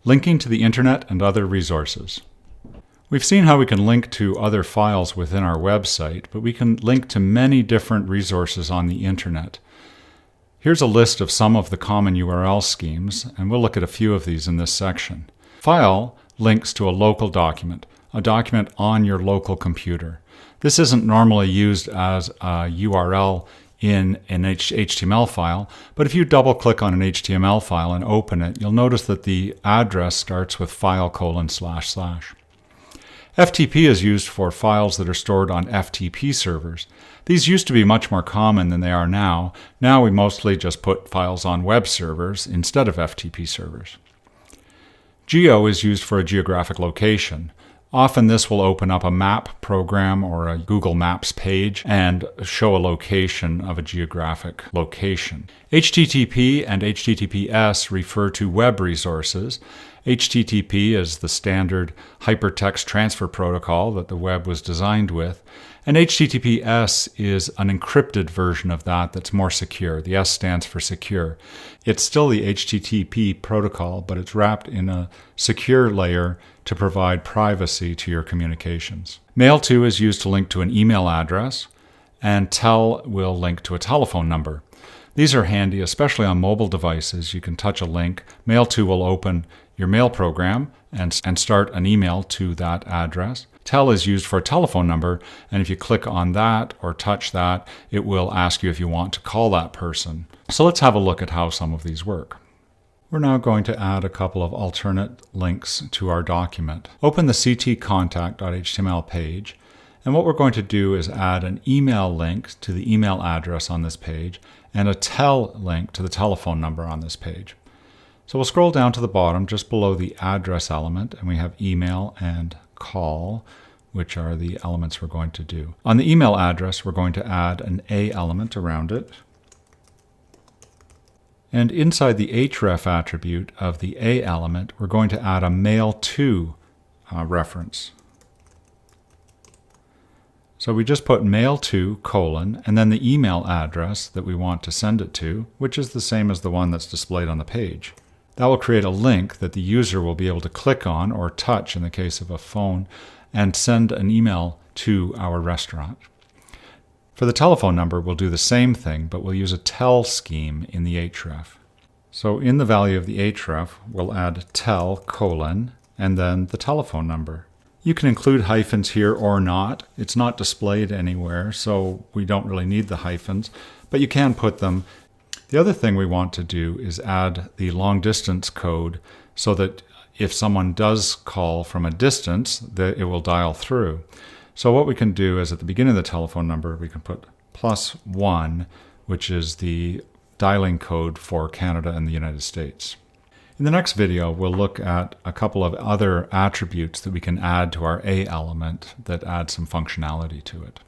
Linking to the internet and other resources. We've seen how we can link to other files within our website, but we can link to many different resources on the internet. Here's a list of some of the common URL schemes, and we'll look at a few of these in this section. File links to a local document, a document on your local computer. This isn't normally used as a URL in an HTML file, but if you double-click on an HTML file and open it, you'll notice that the address starts with file://. FTP is used for files that are stored on FTP servers. These used to be much more common than they are now. Now we mostly just put files on web servers instead of FTP servers. Geo is used for a geographic location. Often this will open up a map program or a Google Maps page and show a location of a geographic location. HTTP and HTTPS refer to web resources. HTTP is the standard hypertext transfer protocol that the web was designed with, and HTTPS is an encrypted version of that that's more secure. The S stands for secure. It's still the HTTP protocol, but it's wrapped in a secure layer to provide privacy to your communications. Mail-to is used to link to an email address, and tel will link to a telephone number. These are handy, especially on mobile devices. You can touch a link. Mail-to will open your mail program and start an email to that address. Tel is used for a telephone number, and if you click on that or touch that, it will ask you if you want to call that person. So let's have a look at how some of these work. We're now going to add a couple of alternate links to our document. Open the ctcontact.html page, and what we're going to do is add an email link to the email address on this page and a tel link to the telephone number on this page. So we'll scroll down to the bottom just below the address element, and we have email and call, which are the elements we're going to do. On the email address, we're going to add an A element around it. And inside the href attribute of the A element, we're going to add a mail-to reference. So we just put mail-to : and then the email address that we want to send it to, which is the same as the one that's displayed on the page. That will create a link that the user will be able to click on or touch in the case of a phone and send an email to our restaurant. For the telephone number, we'll do the same thing, but we'll use a tel scheme in the href. So in the value of the href, we'll add tel : and then the telephone number. You can include hyphens here or not. It's not displayed anywhere, so we don't really need the hyphens, but you can put them. The other thing we want to do is add the long distance code so that if someone does call from a distance, that it will dial through. So what we can do is at the beginning of the telephone number, we can put +1, which is the dialing code for Canada and the United States. In the next video, we'll look at a couple of other attributes that we can add to our A element that add some functionality to it.